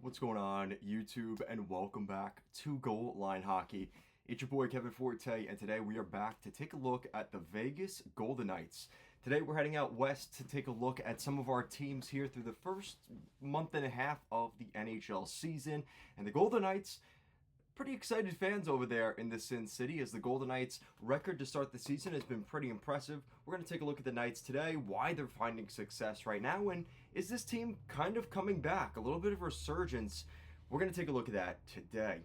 What's going on, YouTube, and welcome back to Goal Line Hockey. It's your boy Kevin Forte, and today we are back to take a look at the Vegas Golden Knights. Today we're heading out west to take a look at some of our teams here through the first month and a half of the NHL season. And the Golden Knights, pretty excited fans over there in the Sin City, as the Golden Knights' record to start the season has been pretty impressive. We're going to take a look at the Knights today, why they're finding success right now, and is this team kind of coming back? A little bit of resurgence. We're going to take a look at that today.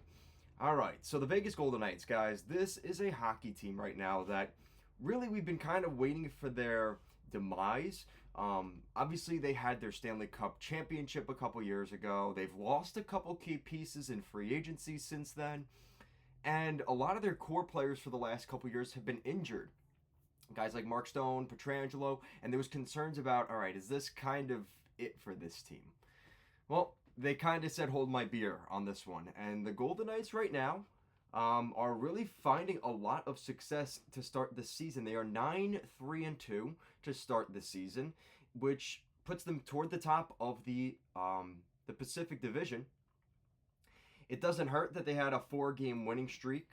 All right, so the Vegas Golden Knights, guys, this is a hockey team right now that really we've been kind of waiting for their demise. Obviously, they had their Stanley Cup championship a couple years ago. They've lost a couple key pieces in free agency since then. And a lot of their core players for the last couple years have been injured. Guys like Mark Stone, Pietrangelo, and there was concerns about, all right, is this kind of it for this team? Well, they kind of said, hold my beer on this one. And the Golden Knights right now are really finding a lot of success to start the season. They are 9-3-2 to start the season, which puts them toward the top of the Pacific Division. It doesn't hurt that they had a 4-game winning streak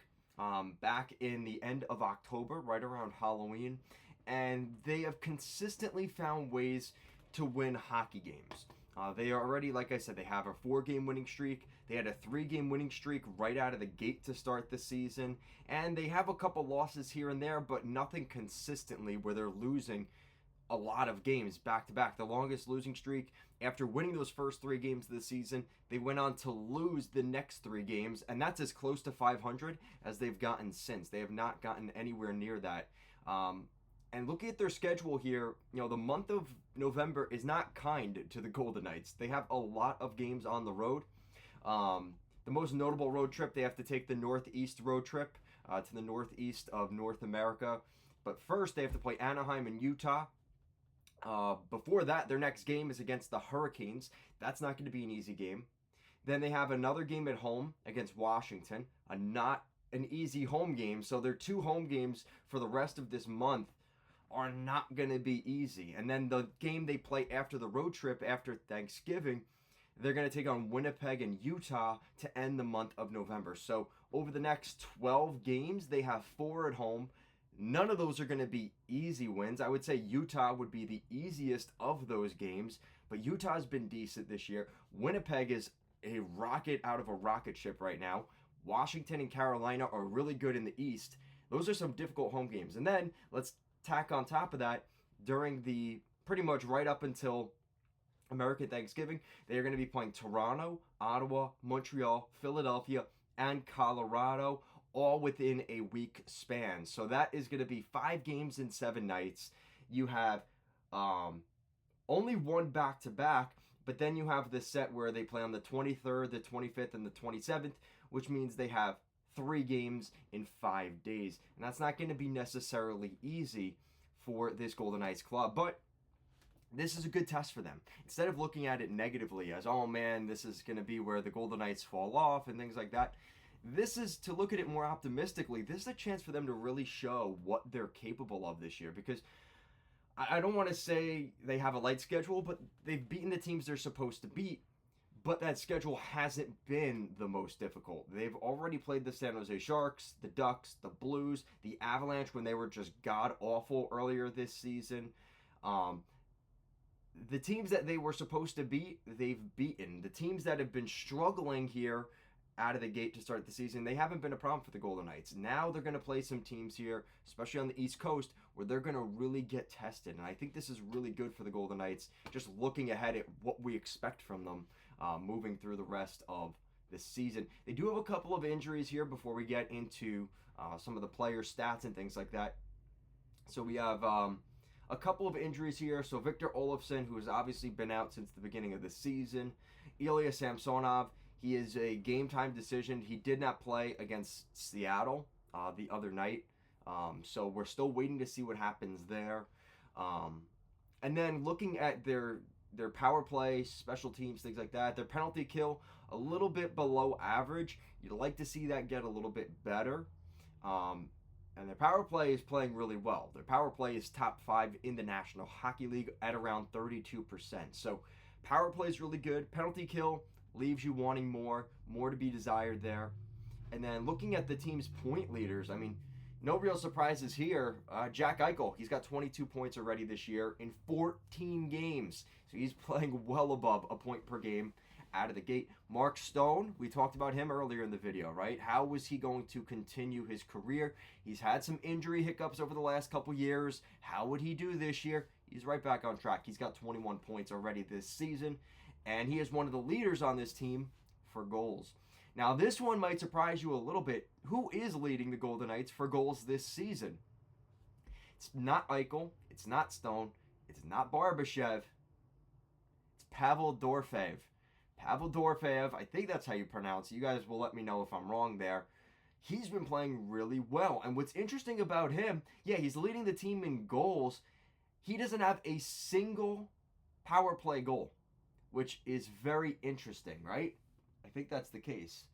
back in the end of October, right around Halloween, and they have consistently found ways to win hockey games. They are already, like I said, they have a 4-game winning streak. They had a 3-game winning streak right out of the gate to start the season. And they have a couple losses here and there, but nothing consistently where they're losing a lot of games back to back. The longest losing streak, after winning those first 3 games of the season, they went on to lose the next 3 games. And that's as close to 500 as they've gotten since. They have not gotten anywhere near that. And looking at their schedule here, the month of November is not kind to the Golden Knights. They have a lot of games on the road. The most notable road trip, they have to take the Northeast road trip to the northeast of North America. But first, they have to play Anaheim and Utah. Before that, their next game is against the Hurricanes. That's not going to be an easy game. Then they have another game at home against Washington, not an easy home game. So their 2 home games for the rest of this month are not going to be easy. And then the game they play after the road trip, after Thanksgiving, they're going to take on Winnipeg and Utah to end the month of November. So over the next 12 games, they have 4 at home. None of those are going to be easy wins. I would say Utah would be the easiest of those games, but Utah's been decent this year. Winnipeg is a rocket out of a rocket ship right now. Washington and Carolina are really good in the East. Those are some difficult home games. And then let's tack on top of that, during the pretty much right up until American Thanksgiving, they are going to be playing Toronto, Ottawa, Montreal, Philadelphia, and Colorado, all within a week span. So that is going to be 5 games in 7 nights. You have only one back-to-back, but then you have the set where they play on the 23rd, the 25th, and the 27th, which means they have 3 games in 5 days. And that's not going to be necessarily easy for this Golden Knights club, but this is a good test for them. Instead of looking at it negatively as, oh man, this is going to be where the Golden Knights fall off and things like that, this is to look at it more optimistically. This is a chance for them to really show what they're capable of this year, because I don't want to say they have a light schedule, but they've beaten the teams they're supposed to beat. But that schedule hasn't been the most difficult. They've already played the San Jose Sharks, the Ducks, the Blues, the Avalanche when they were just god-awful earlier this season. The teams that they were supposed to beat, they've beaten. The teams that have been struggling here out of the gate to start the season, they haven't been a problem for the Golden Knights. Now they're going to play some teams here, especially on the East Coast, where they're going to really get tested. And I think this is really good for the Golden Knights, just looking ahead at what we expect from them moving through the rest of the season. They do have a couple of injuries here before we get into some of the player stats and things like that. So we have a couple of injuries here. So Victor Olofsson, who has obviously been out since the beginning of the season. Ilya Samsonov, he is a game-time decision. He did not play against Seattle the other night. So we're still waiting to see what happens there. And then looking at their power play, special teams, things like that, their penalty kill, a little bit below average. You'd like to see that get a little bit better. And their power play is playing really well. Their power play is top 5 in the National Hockey League at around 32%. So power play is really good. Penalty kill, leaves you wanting more to be desired there. And then looking at the team's point leaders, I mean, no real surprises here. Jack Eichel, he's got 22 points already this year in 14 games. So he's playing well above a point per game out of the gate. Mark Stone, we talked about him earlier in the video, right? How was he going to continue his career? He's had some injury hiccups over the last couple years. How would he do this year? He's right back on track. He's got 21 points already this season, and he is one of the leaders on this team for goals. Now, this one might surprise you a little bit. Who is leading the Golden Knights for goals this season? It's not Eichel. It's not Stone. It's not Barbashev. It's Pavel Dorofeyev. Pavel Dorofeyev, I think that's how you pronounce it. You guys will let me know if I'm wrong there. He's been playing really well. And what's interesting about him, yeah, he's leading the team in goals. He doesn't have a single power play goal, which is very interesting, right? I think that's the case.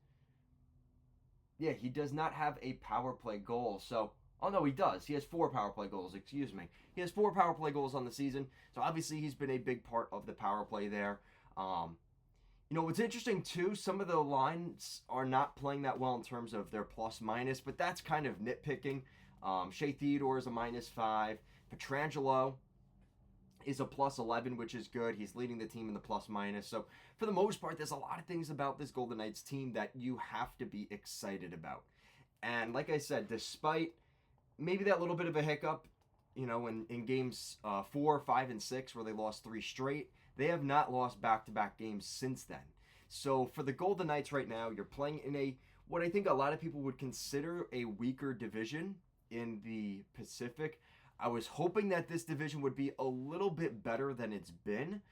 Yeah, he does not have a power play goal. So, oh no, he does. He has 4 power play goals, excuse me. He has 4 power play goals on the season. So obviously he's been a big part of the power play there. You know, what's interesting too, some of the lines are not playing that well in terms of their plus minus, but that's kind of nitpicking. Shea Theodore is a -5. Pietrangelo is a +11, which is good. He's leading the team in the plus minus. So for the most part, there's a lot of things about this Golden Knights team that you have to be excited about. And like I said, despite maybe that little bit of a hiccup, you know, in games 4, 5, and 6 where they lost 3 straight, they have not lost back-to-back games since then. So for the Golden Knights right now, you're playing in a, what I think a lot of people would consider a weaker division in the Pacific. I was hoping that this division would be a little bit better than it's been,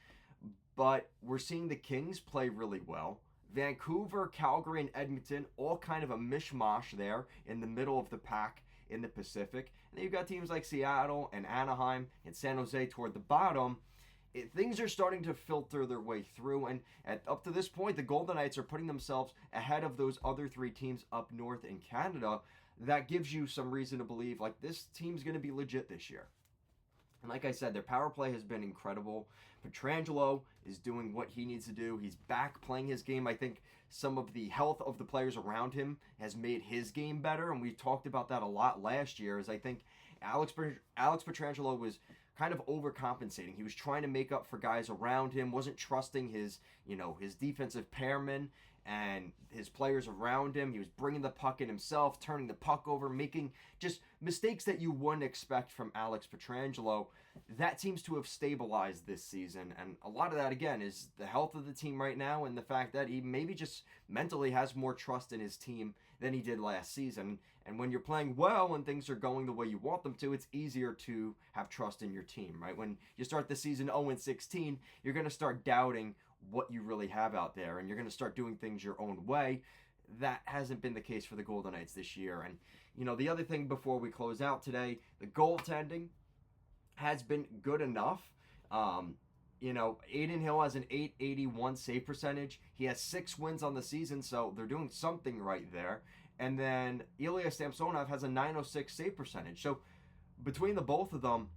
but we're seeing the Kings play really well. Vancouver, Calgary, and Edmonton, all kind of a mishmash there in the middle of the pack in the Pacific. And then you've got teams like Seattle and Anaheim and San Jose toward the bottom. Things are starting to filter their way through, and up to this point, the Golden Knights are putting themselves ahead of those other 3 teams up north in Canada. That gives you some reason to believe, like, this team's going to be legit this year. And like I said, their power play has been incredible. Pietrangelo is doing what he needs to do. He's back playing his game. I think some of the health of the players around him has made his game better, and we talked about that a lot last year, as I think Alex Pietrangelo was kind of overcompensating. He was trying to make up for guys around him, wasn't trusting his defensive pairmen and his players around him. He was bringing the puck in himself, turning the puck over, making just mistakes that you wouldn't expect from Alex Pietrangelo. That seems to have stabilized this season, and a lot of that, again, is the health of the team right now and the fact that he maybe just mentally has more trust in his team than he did last season. And when you're playing well and things are going the way you want them to, it's easier to have trust in your team, right? When you start the season 0-16, you're going to start doubting what you really have out there, and you're going to start doing things your own way. That hasn't been the case for the Golden Knights this year. And, you know, the other thing before we close out today, the goaltending has been good enough. You know, Adin Hill has an .881 save percentage. He has 6 wins on the season, so they're doing something right there. And then Ilya Samsonov has a .906 save percentage. So between the both of them,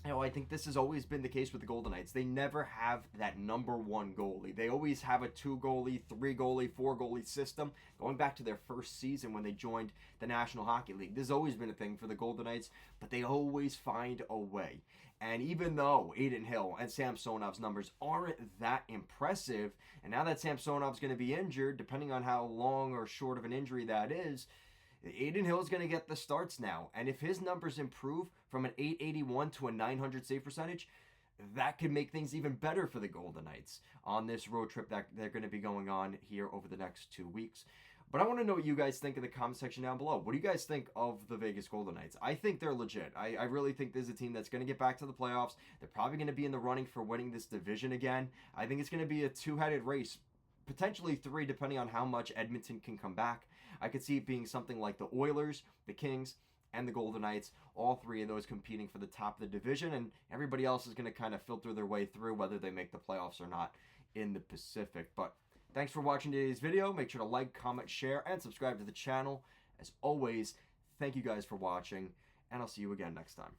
you know, I think this has always been the case with the Golden Knights. They never have that number 1 goalie. They always have a 2-goalie, 3-goalie, 4-goalie system. Going back to their first season when they joined the National Hockey League, this has always been a thing for the Golden Knights, but they always find a way. And even though Adin Hill and Samsonov's numbers aren't that impressive, and now that Samsonov's going to be injured, depending on how long or short of an injury that is, Adin Hill is going to get the starts now. And if his numbers improve from an .881 to a .900 save percentage, that could make things even better for the Golden Knights on this road trip that they're going to be going on here over the next 2 weeks. But I want to know what you guys think in the comment section down below. What do you guys think of the Vegas Golden Knights? I think they're legit. I really think this is a team that's going to get back to the playoffs. They're probably going to be in the running for winning this division again. I think it's going to be a 2-headed race, potentially 3, depending on how much Edmonton can come back. I could see it being something like the Oilers, the Kings, and the Golden Knights, all 3 of those competing for the top of the division, and everybody else is going to kind of filter their way through whether they make the playoffs or not in the Pacific. But thanks for watching today's video. Make sure to like, comment, share, and subscribe to the channel. As always, thank you guys for watching, and I'll see you again next time.